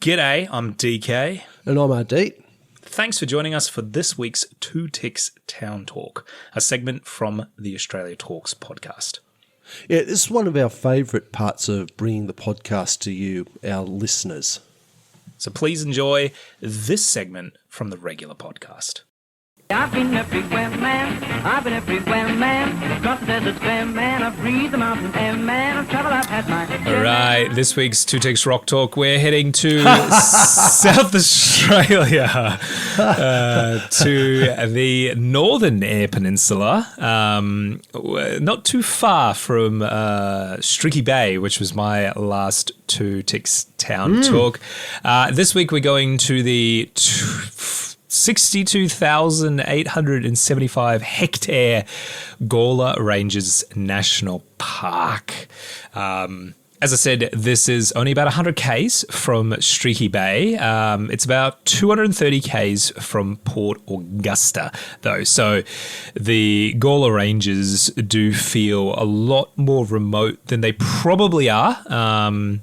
G'day, I'm DK. And I'm Ardeet. Thanks for joining us for this week's Two Ticks Town Talk, a segment from the Australia Talks podcast. Yeah, this is one of our favourite parts of bringing the podcast to you, our listeners. So please enjoy this segment from the regular podcast. I've been everywhere, man. I've been everywhere, man. Across the desert, fair man. I've breathed the mountain air, man. I've traveled, I've had my... All right, this week's Two Ticks Rock Talk, we're heading to South Australia, to the Northern Eyre Peninsula, not too far from Streaky Bay, which was my last Two Ticks Town Talk. This week we're going to the 62,875 hectare Gawler Ranges National Park. As I said, this is only about 100 k's from Streaky Bay. It's about 230 k's from Port Augusta, though. So the Gawler Ranges do feel a lot more remote than they probably are.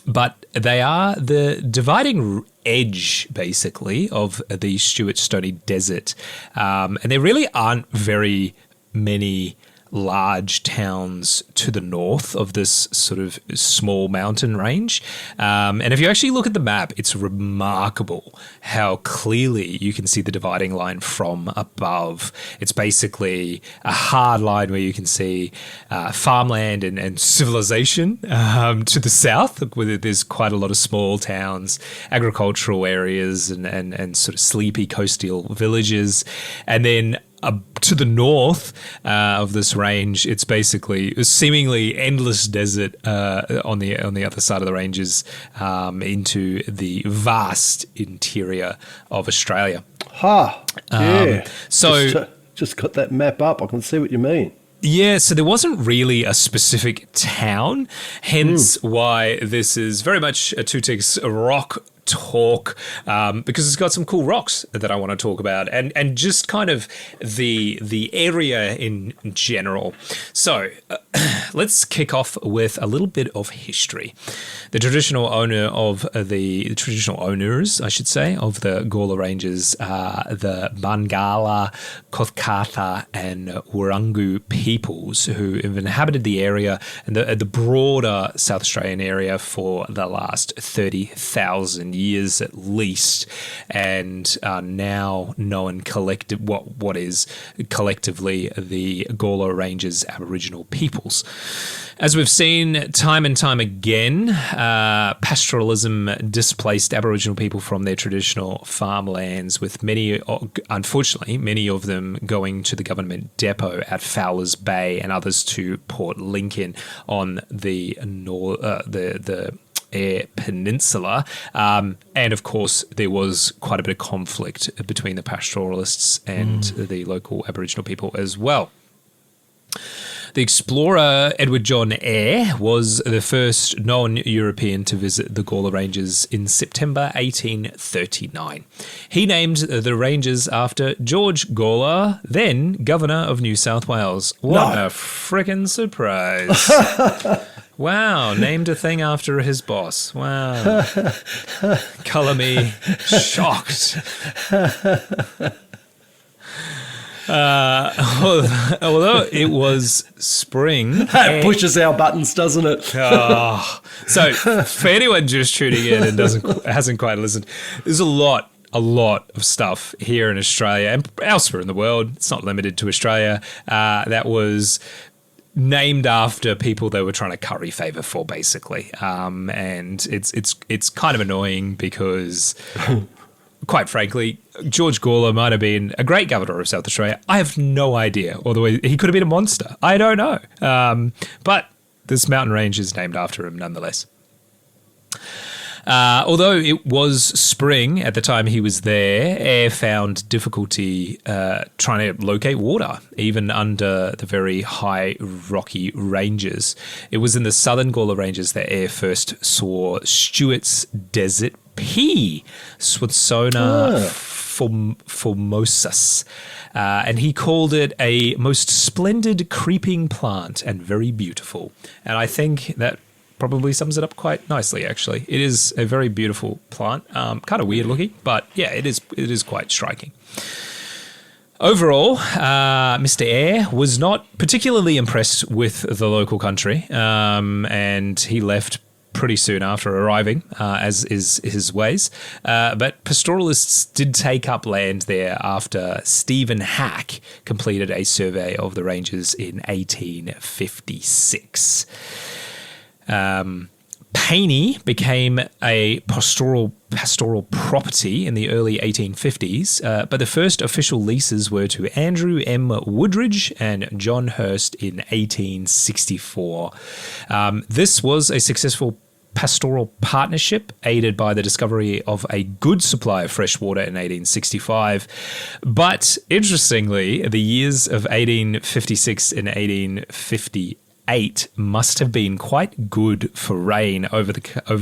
But they are the dividing edge, basically, of the Stuart Stony Desert. And there really aren't very many large towns to the north of this sort of small mountain range. And if you actually look at the map, it's remarkable how clearly you can see the dividing line from above. It's basically a hard line where you can see farmland and civilization to the south, where there's quite a lot of small towns, agricultural areas, and sort of sleepy coastal villages. And then to the north of this range, it's basically a seemingly endless desert on the other side of the ranges into the vast interior of Australia. Yeah. So just got that map up. I can see what you mean. Yeah, so there wasn't really a specific town, hence why this is very much a Two Ticks rock talk, because it's got some cool rocks that I want to talk about, and just kind of the area in general. So let's kick off with a little bit of history. The traditional owners, I should say, of the Gawler Ranges are the Bangala, Kothkatha, and Wirangu peoples who have inhabited the area and the broader South Australian area for the last 30,000 years at least, and are now known what is collectively the Gawler Ranges Aboriginal peoples. As we've seen time and time again, pastoralism displaced Aboriginal people from their traditional farmlands, with unfortunately, many of them going to the government depot at Fowler's Bay and others to Port Lincoln on the Eyre Peninsula. And of course, there was quite a bit of conflict between the pastoralists and the local Aboriginal people as well. The explorer Edward John Eyre was the first non-European to visit the Gawler Ranges in September 1839. He named the ranges after George Gawler, then Governor of New South Wales. What a frickin' surprise. Wow, named a thing after his boss. Wow. Colour me shocked. Although it was spring. That pushes our buttons, doesn't it? So for anyone just tuning in and hasn't quite listened, there's a lot of stuff here in Australia and elsewhere in the world. It's not limited to Australia. That was named after people they were trying to curry favour for, basically. And it's kind of annoying because, quite frankly, George Gawler might have been a great governor of South Australia. I have no idea. Although he could have been a monster. I don't know. But this mountain range is named after him nonetheless. Although it was spring at the time he was there, Eyre found difficulty trying to locate water, even under the very high rocky ranges. It was in the southern Gawler Ranges that Eyre first saw Stuart's desert pea, Swansona formosus, and he called it a most splendid creeping plant and very beautiful. And I think that probably sums it up quite nicely, actually. It is a very beautiful plant, kind of weird looking, but yeah, it is quite striking. Overall, Mr. Eyre was not particularly impressed with the local country, and he left pretty soon after arriving, as is his ways. But pastoralists did take up land there after Stephen Hack completed a survey of the ranges in 1856. Paney became a pastoral property in the early 1850s, but the first official leases were to Andrew M. Woodridge and John Hurst in 1864. This was a successful pastoral partnership aided by the discovery of a good supply of fresh water in 1865. But interestingly, the years of 1856 and 1858 must have been quite good for rain over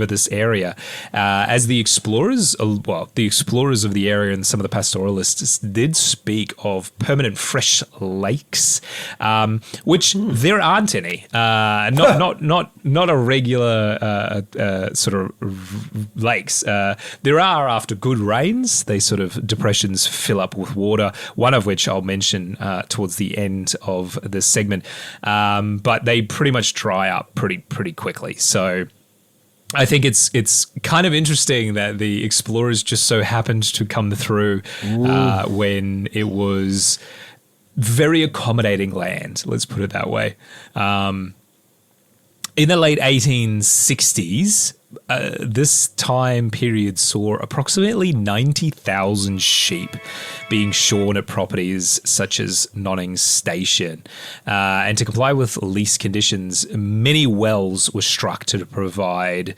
this area, as the explorers of the area and some of the pastoralists did speak of permanent fresh lakes, which there aren't any. Not a regular sort of lakes. There are after good rains. They sort of depressions fill up with water. One of which I'll mention towards the end of this segment, but they pretty much dry up pretty quickly. So I think it's kind of interesting that the explorers just so happened to come through when it was very accommodating land. Let's put it that way. In the late 1860s, this time period saw approximately 90,000 sheep being shorn at properties such as Nonning Station. And to comply with lease conditions, many wells were struck to provide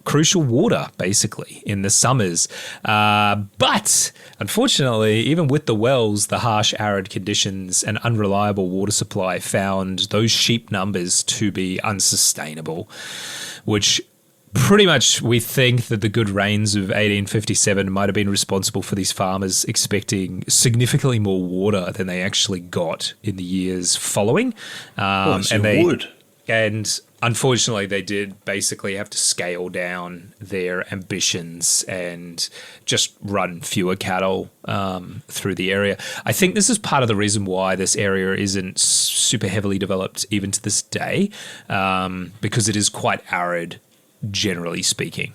crucial water, basically, in the summers. But unfortunately, even with the wells, the harsh arid conditions and unreliable water supply found those sheep numbers to be unsustainable, which pretty much we think that the good rains of 1857 might have been responsible for these farmers expecting significantly more water than they actually got in the years following. And unfortunately, they did basically have to scale down their ambitions and just run fewer cattle through the area. I think this is part of the reason why this area isn't super heavily developed even to this day, because it is quite arid, generally speaking.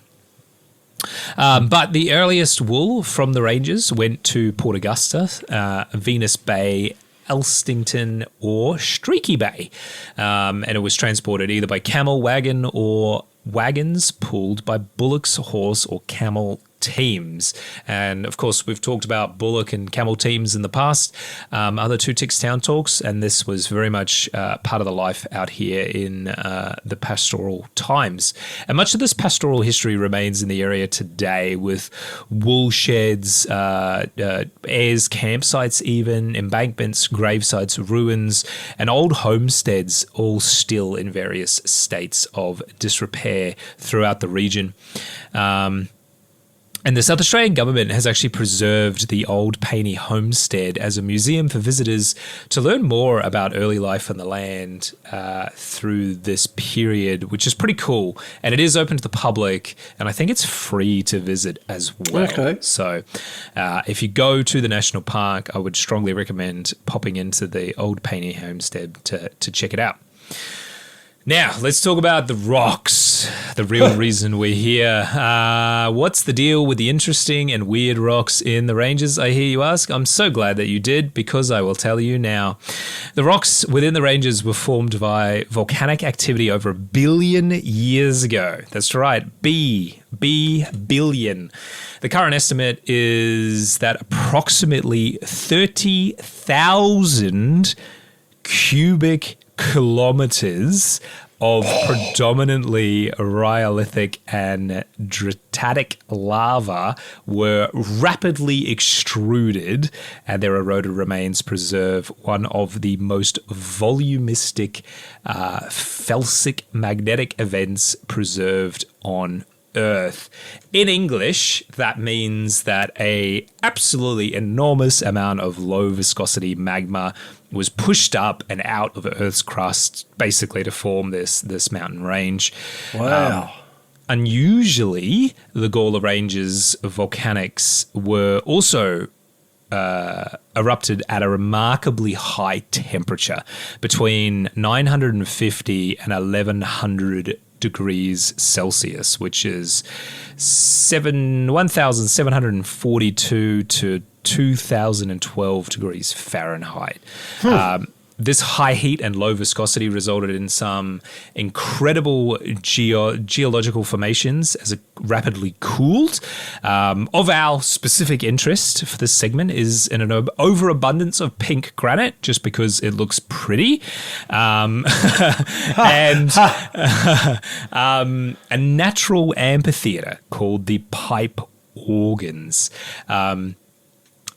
But the earliest wool from the ranges went to Port Augusta, Venus Bay, Elstington or Streaky Bay, and it was transported either by camel wagon or wagons pulled by bullocks, horse or camel teams. And of course, we've talked about bullock and camel teams in the past, other Two Ticks Town talks, and this was very much part of the life out here in the pastoral times. And much of this pastoral history remains in the area today, with wool sheds, heirs' campsites even, embankments, gravesites, ruins, and old homesteads, all still in various states of disrepair throughout the region. And the South Australian government has actually preserved the old Paney homestead as a museum for visitors to learn more about early life on the land through this period, which is pretty cool. And it is open to the public, and I think it's free to visit as well. Okay. So if you go to the national park, I would strongly recommend popping into the old Paney homestead to check it out. Now, let's talk about the rocks, the real reason we're here. What's the deal with the interesting and weird rocks in the ranges, I hear you ask? I'm so glad that you did, because I will tell you now. The rocks within the ranges were formed by volcanic activity over 1 billion years ago. That's right, billion. The current estimate is that approximately 30,000 cubic kilometers of predominantly rhyolithic and dritatic lava were rapidly extruded, and their eroded remains preserve one of the most volumistic felsic magnetic events preserved on Earth. In English, that means that a absolutely enormous amount of low viscosity magma was pushed up and out of Earth's crust, basically to form this mountain range. Wow. Unusually, the Gawler Ranges volcanics were also erupted at a remarkably high temperature, between 950 and 1100 degrees Celsius, which is 1,742 to 2,012 degrees Fahrenheit. This high heat and low viscosity resulted in some incredible geological formations as it rapidly cooled. Of our specific interest for this segment is an overabundance of pink granite, just because it looks pretty, and a natural amphitheater called the Pipe Organs.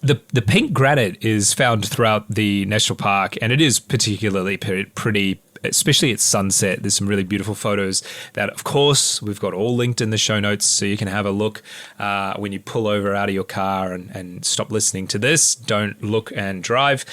The pink granite is found throughout the national park, and it is particularly pretty, especially at sunset. There's some really beautiful photos that, of course, we've got all linked in the show notes, so you can have a look when you pull over out of your car and stop listening to this. Don't look and drive.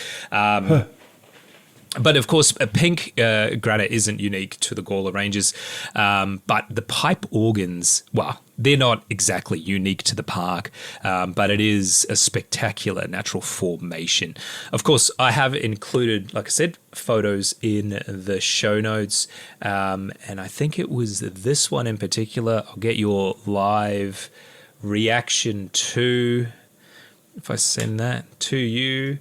But of course, a pink granite isn't unique to the Gawler Ranges, but the Pipe Organs, well, they're not exactly unique to the park, but it is a spectacular natural formation. Of course, I have included, like I said, photos in the show notes, and I think it was this one in particular. I'll get your live reaction to, if I send that to you.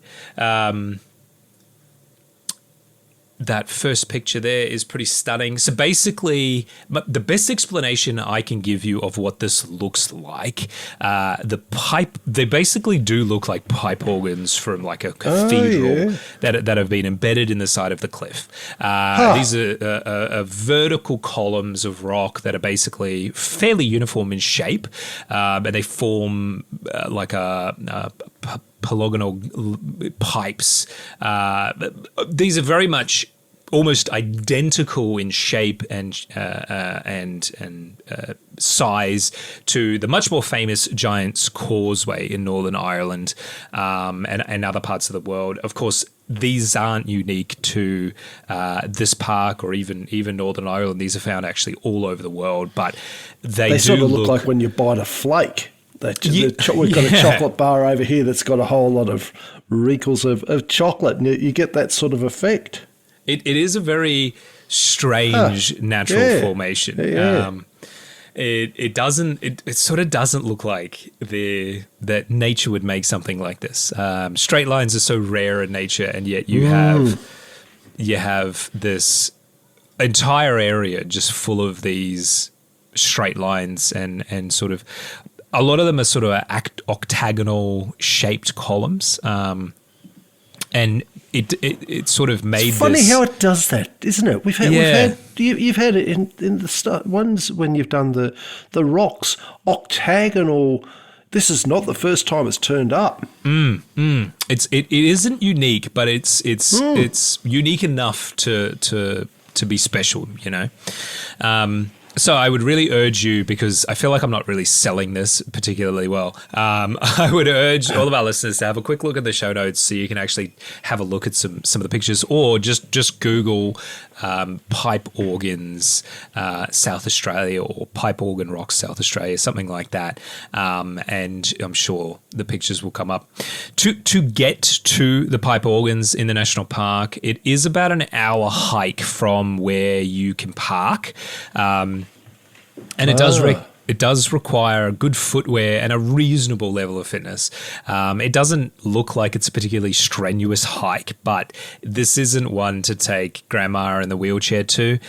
That first picture there is pretty stunning. So basically, the best explanation I can give you of what this looks like, they basically do look like pipe organs from like a cathedral that have been embedded in the side of the cliff. These are vertical columns of rock that are basically fairly uniform in shape, and they form like a polygonal pipes. These are very much almost identical in shape and size to the much more famous Giant's Causeway in Northern Ireland, and other parts of the world. Of course, these aren't unique to this park or even Northern Ireland. These are found actually all over the world, but they do sort of look like when you bite a flake. We've got a chocolate bar over here that's got a whole lot of wrinkles of chocolate, and you get that sort of effect. It is a very strange natural formation. Yeah. It sort of doesn't look like that nature would make something like this. Straight lines are so rare in nature, and yet you have this entire area just full of these straight lines and sort of. A lot of them are sort of octagonal shaped columns, and it sort of made. It's funny this how it does that, isn't it? You've had it in the ones when you've done the rocks octagonal. This is not the first time it's turned up. It isn't unique, but it's unique enough to be special, you know. So I would really urge you, because I feel like I'm not really selling this particularly well. I would urge all of our listeners to have a quick look at the show notes so you can actually have a look at some of the pictures, or just Google pipe organs South Australia or pipe organ rocks South Australia, something like that, and I'm sure the pictures will come up. To get to the pipe organs in the national park, it is about an hour hike from where you can park. And it does require good footwear and a reasonable level of fitness. It doesn't look like it's a particularly strenuous hike, but this isn't one to take grandma in the wheelchair to.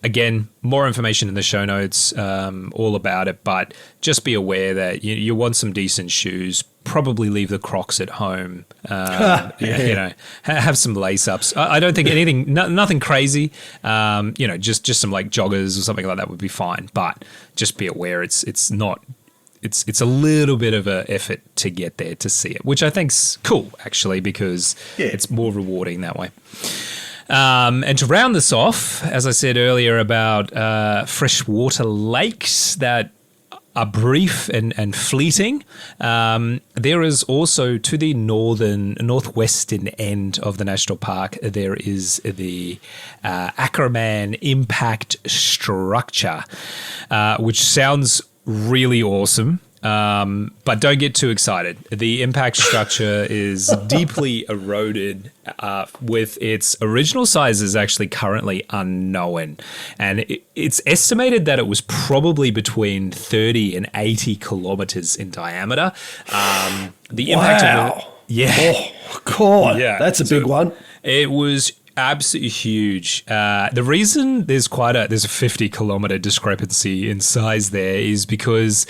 Again, more information in the show notes, all about it, but just be aware that you want some decent shoes. Probably leave the Crocs at home. You know, have some lace ups. I don't think anything, nothing crazy. You know, just some like joggers or something like that would be fine. But just be aware, it's a little bit of an effort to get there to see it, which I think's cool actually, because it's more rewarding that way. And to round this off, as I said earlier about freshwater lakes that are brief and fleeting. There is also, to the northwestern end of the national park, there is the Ackerman impact structure, which sounds really awesome. But don't get too excited. The impact structure is deeply eroded, with its original size is actually currently unknown. And it's estimated that it was probably between 30 and 80 kilometers in diameter. The impact of it, yeah. Oh, God. Yeah. That's a big one. It was absolutely huge. The reason there's a 50 kilometer discrepancy in size there is because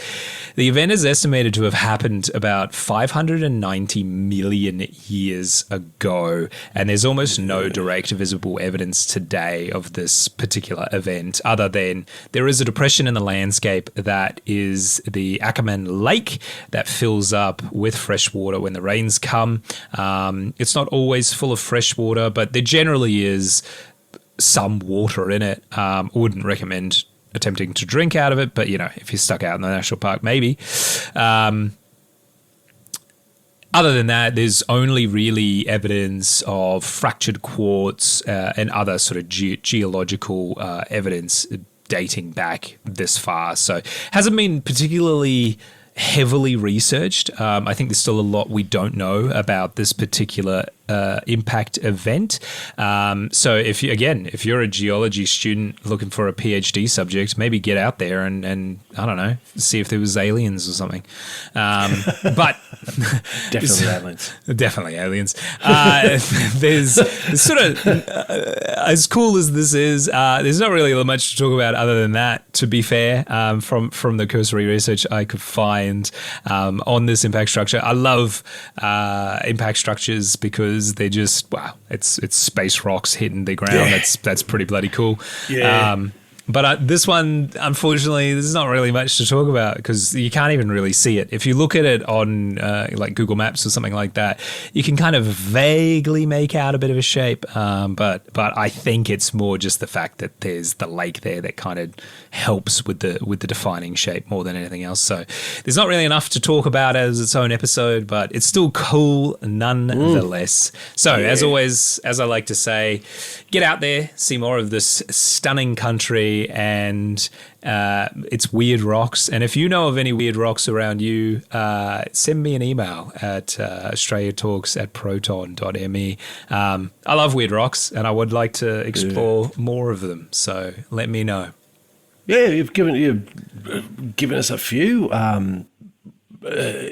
the event is estimated to have happened about 590 million years ago, and there's almost no direct visible evidence today of this particular event, other than there is a depression in the landscape that is the Ackerman Lake that fills up with fresh water when the rains come. It's not always full of fresh water, but there generally is some water in it. Wouldn't recommend attempting to drink out of it, but if you're stuck out in the national park, maybe. Other than that, there's only really evidence of fractured quartz and other sort of geological evidence dating back this far. So hasn't been particularly heavily researched. I think there's still a lot we don't know about this particular impact event. So if you're a geology student looking for a PhD subject, maybe get out there and I don't know, see if there was aliens or something. But definitely aliens. There's sort of as cool as this is, there's not really much to talk about other than that, to be fair, from the cursory research I could find on this impact structure. I love impact structures because they're just, wow, it's space rocks hitting the ground. Yeah. That's pretty bloody cool. Yeah. But this one, unfortunately, there's not really much to talk about because you can't even really see it. If you look at it on like Google Maps or something like that, you can kind of vaguely make out a bit of a shape. But I think it's more just the fact that there's the lake there that kind of helps with the defining shape more than anything else. So there's not really enough to talk about as its own episode, but it's still cool nonetheless. So as always, as I like to say, get out there, see more of this stunning country and its weird rocks. And if you know of any weird rocks around you, send me an email at australiatalks@proton.me. I love weird rocks and I would like to explore more of them. So let me know. Yeah, you've given us a few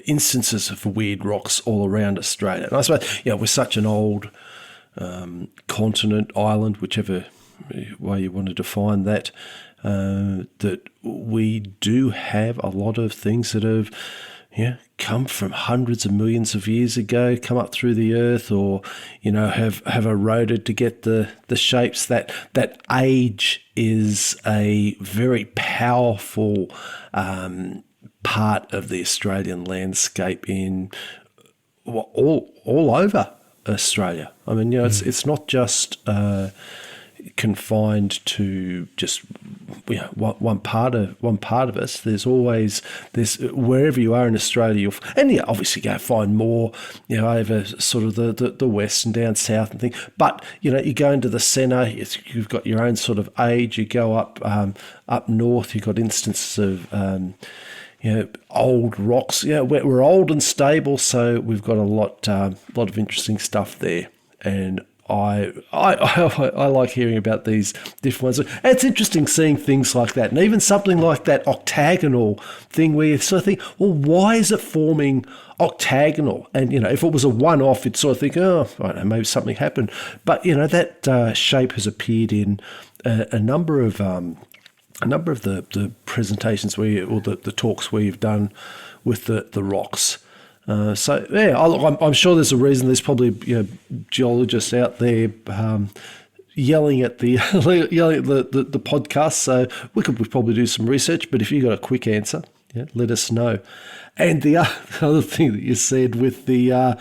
instances of weird rocks all around Australia. And I suppose, we're such an old continent, island, whichever way you want to define that, that we do have a lot of things that have come from hundreds of millions of years ago, come up through the earth, or have eroded to get the shapes. That age is a very powerful part of the Australian landscape in all over Australia. I mean, it's not just confined to just one part of us. There's always wherever you are in Australia, obviously go find more, over sort of the west and down south and things. But you go into the centre, you've got your own sort of age. You go up north, you've got instances of old rocks. We're old and stable, so we've got a lot of interesting stuff there, and I like hearing about these different ones. It's interesting seeing things like that, and even something like that octagonal thing where you sort of think, well, why is it forming octagonal? And if it was a one-off, you'd sort of think, oh, I don't know, maybe something happened. But that shape has appeared in a number of the presentations or the talks where you've done with the rocks. I'm sure there's a reason. There's probably geologists out there yelling at the podcast. So we could probably do some research. But if you got a quick answer, let us know. And the other thing that you said with the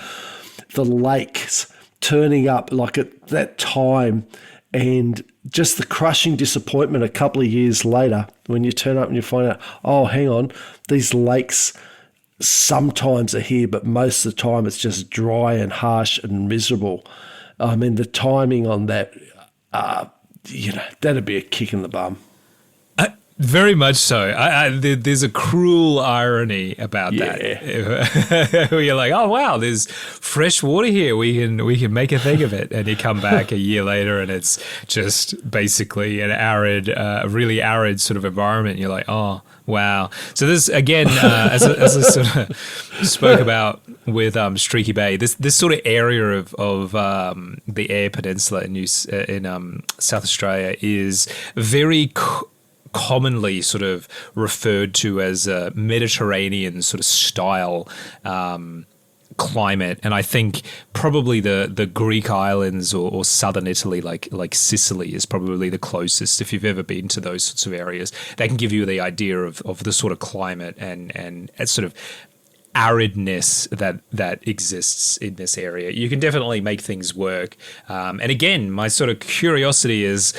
lakes turning up like at that time, And just the crushing disappointment a couple of years later when you turn up and you find out, oh, hang on, these lakes sometimes are here, but most of the time it's just dry and harsh and miserable. I mean, the timing on that, that'd be a kick in the bum. Very much so. There's a cruel irony about that. Where you're like, oh wow, there's fresh water here. We can make a thing of it. And you come back a year later, and it's just basically an arid, really arid sort of environment. You're like, oh wow. So this again, as I sort of spoke about with Streaky Bay, this sort of area of the Eyre Peninsula in South Australia is very commonly sort of referred to as a Mediterranean sort of style climate, and I think probably the Greek islands or southern Italy, like Sicily, is probably the closest. If you've ever been to those sorts of areas, they can give you the idea of the sort of climate and sort of aridness that exists in this area. You can definitely make things work. And again, my sort of curiosity is,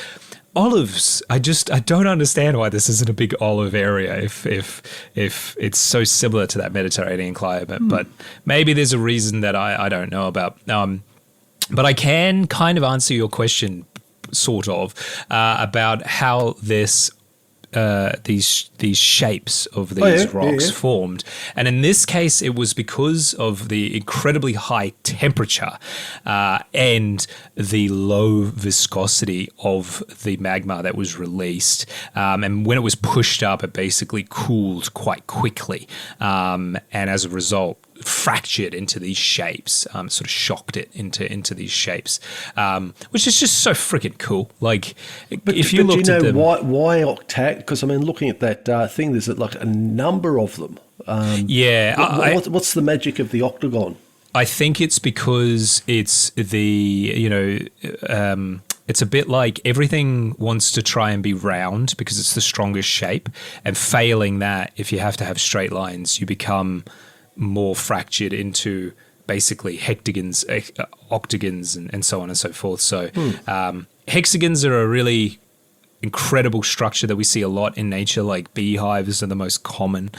olives. I don't understand why this isn't a big olive area if it's so similar to that Mediterranean climate. But maybe there's a reason that I don't know about. But I can kind of answer your question, sort of, about how these shapes of these rocks formed. And in this case, it was because of the incredibly high temperature and the low viscosity of the magma that was released. And when it was pushed up, it basically cooled quite quickly. And as a result, fractured into these shapes, sort of shocked it into these shapes, which is just so freaking cool. Like, if you looked at them, why octagonal? Because I mean, looking at that thing, there's like a number of them. What's the magic of the octagon? I think it's because it's it's a bit like everything wants to try and be round because it's the strongest shape, and failing that, if you have to have straight lines, you become more fractured into basically hectagons, octagons, and so on and so forth. So hexagons are a really incredible structure that we see a lot in nature. Like beehives are the most common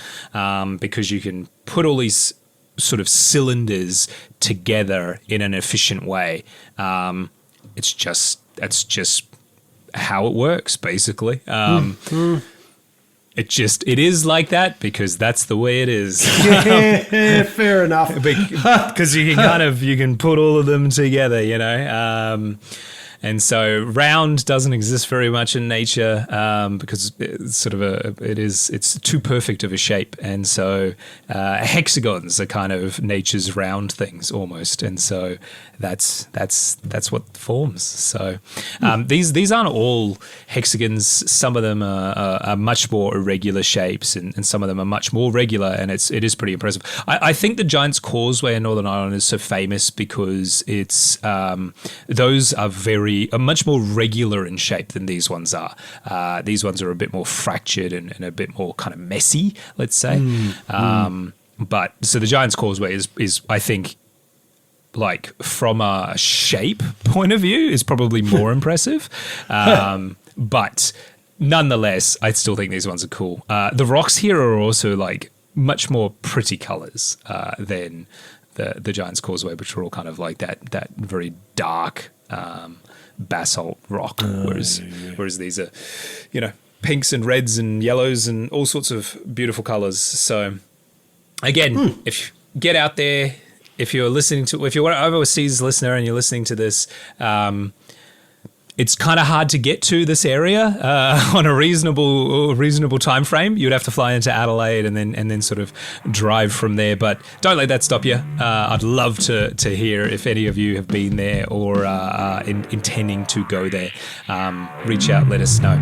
because you can put all these sort of cylinders together in an efficient way. That's just how it works, basically. It is like that because that's the way it is. Yeah, fair enough. Because you can put all of them together, and so round doesn't exist very much in nature because it's sort of it's too perfect of a shape, and so hexagons are kind of nature's round things almost, and so that's what forms. So these aren't all hexagons. Some of them are much more irregular shapes, and some of them are much more regular, and it is pretty impressive. I think the Giant's Causeway in Northern Ireland is so famous because it's those are much more regular in shape than these ones are. These ones are a bit more fractured and a bit more kind of messy, let's say. But so the Giant's Causeway is I think, like, from a shape point of view, is probably more impressive. But nonetheless, I still think these ones are cool. The rocks here are also like much more pretty colors than the Giant's Causeway, which are all kind of like that very dark basalt rock, whereas these are, pinks and reds and yellows and all sorts of beautiful colors. So again, if you get out there, if you're an overseas listener and you're listening to this, it's kind of hard to get to this area on a reasonable time frame. You'd have to fly into Adelaide and then sort of drive from there. But don't let that stop you. I'd love to hear if any of you have been there or intending to go there. Reach out, let us know.